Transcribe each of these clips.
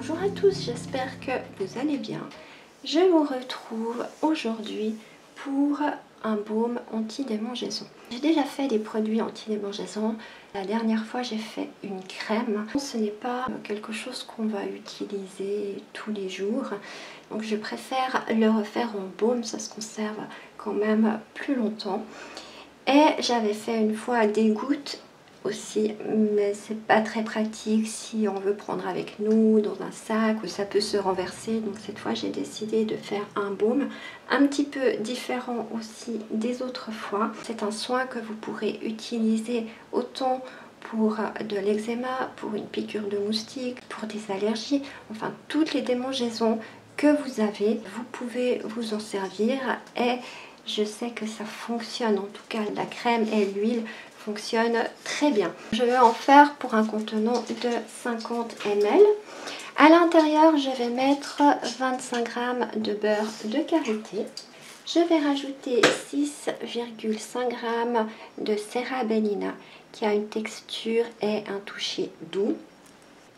Bonjour à tous, j'espère que vous allez bien. Je vous retrouve aujourd'hui pour un baume anti-démangeaison. J'ai déjà fait des produits anti-démangeaison. La dernière fois, j'ai fait une crème. Ce n'est pas quelque chose qu'on va utiliser tous les jours. Donc je préfère le refaire en baume, ça se conserve quand même plus longtemps. Et j'avais fait une fois des gouttes aussi, mais c'est pas très pratique si on veut prendre avec nous dans un sac où ça peut se renverser. Donc cette fois j'ai décidé de faire un baume un petit peu différent aussi des autres fois. C'est un soin que vous pourrez utiliser autant pour de l'eczéma, pour une piqûre de moustique, pour des allergies, enfin toutes les démangeaisons que vous avez, vous pouvez vous en servir. Et je sais que ça fonctionne, en tout cas la crème et l'huile fonctionnent très bien. Je vais en faire pour un contenant de 50 ml. À l'intérieur, je vais mettre 25 g de beurre de karité. Je vais rajouter 6,5 g de Serrabellina qui a une texture et un toucher doux.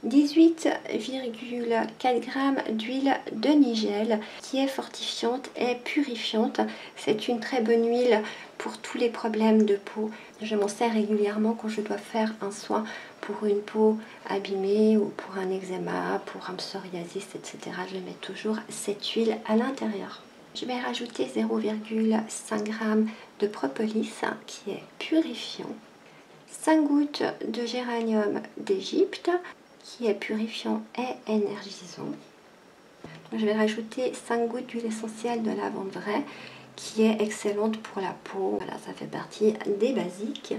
18,4 g d'huile de nigel qui est fortifiante et purifiante. C'est une très bonne huile pour tous les problèmes de peau. Je m'en sers régulièrement quand je dois faire un soin pour une peau abîmée ou pour un eczéma, pour un psoriasis, etc. Je mets toujours cette huile à l'intérieur. Je vais rajouter 0,5 g de propolis qui est purifiant. 5 gouttes de géranium d'Égypte qui est purifiant et énergisant. Je vais rajouter 5 gouttes d'huile essentielle de lavande vraie qui est excellente pour la peau. Voilà, ça fait partie des basiques.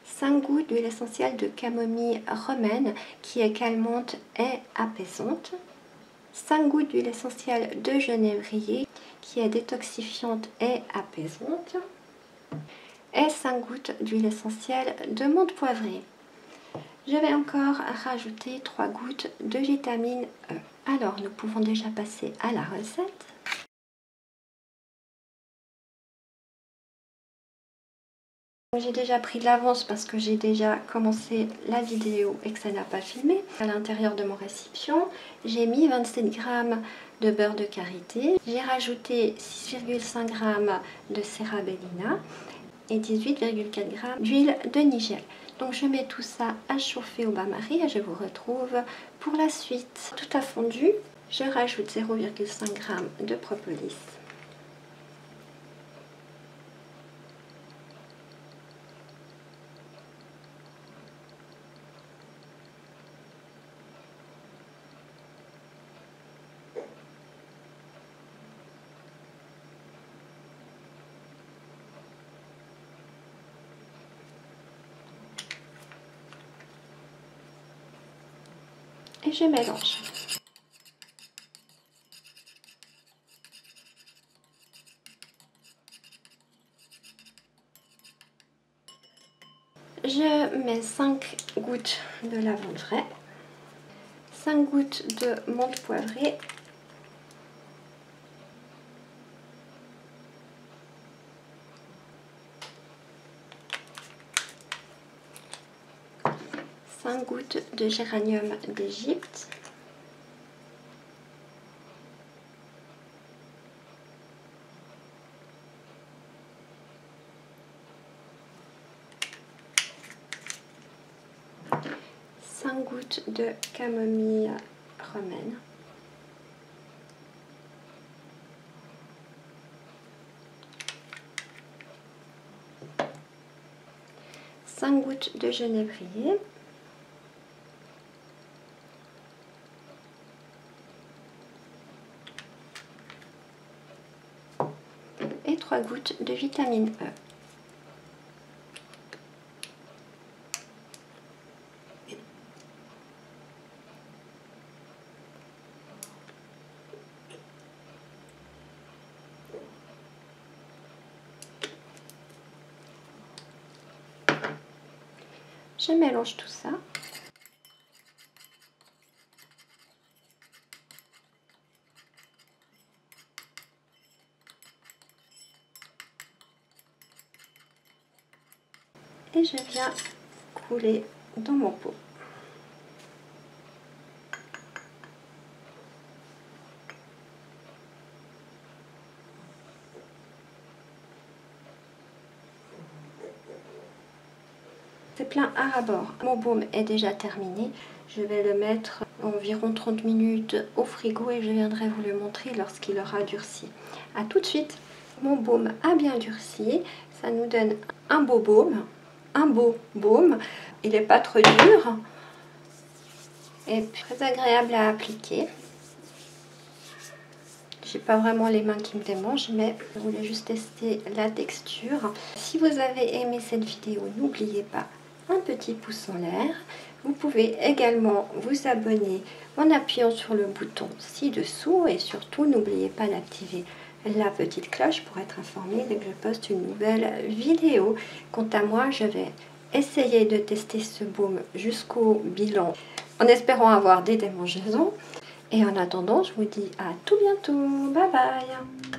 5 gouttes d'huile essentielle de camomille romaine qui est calmante et apaisante. 5 gouttes d'huile essentielle de genévrier qui est détoxifiante et apaisante. Et 5 gouttes d'huile essentielle de menthe poivrée. Je vais encore rajouter 3 gouttes de vitamine E. Alors, nous pouvons déjà passer à la recette. J'ai déjà pris de l'avance parce que j'ai déjà commencé la vidéo et que ça n'a pas filmé. À l'intérieur de mon récipient, j'ai mis 27 g de beurre de karité. J'ai rajouté 6,5 g de Serrabellina et 18,4 g d'huile de nigel. Donc je mets tout ça à chauffer au bain-marie et je vous retrouve pour la suite. Tout a fondu, je rajoute 0,5 g de propolis. Et je mélange. Je mets 5 gouttes de lavande vraie, 5 gouttes de menthe poivrée, gouttes de géranium d'Égypte, gouttes de camomille romaine, 5 gouttes de genévrier, et 3 gouttes de vitamine E. Je mélange tout ça. Et je viens couler dans mon pot. C'est plein à ras-bord. Mon baume est déjà terminé. Je vais le mettre environ 30 minutes au frigo et je viendrai vous le montrer lorsqu'il aura durci. A tout de suite. Mon baume a bien durci. Ça nous donne un beau baume. Un beau baume. Il n'est pas trop dur. Et très agréable à appliquer. J'ai pas vraiment les mains qui me démangent, mais je voulais juste tester la texture. Si vous avez aimé cette vidéo, n'oubliez pas un petit pouce en l'air. Vous pouvez également vous abonner en appuyant sur le bouton ci-dessous et surtout n'oubliez pas d'activer la petite cloche pour être informé dès que je poste une nouvelle vidéo. Quant à moi, je vais essayer de tester ce baume jusqu'au bilan en espérant avoir des démangeaisons. Et en attendant, je vous dis à tout bientôt. Bye bye.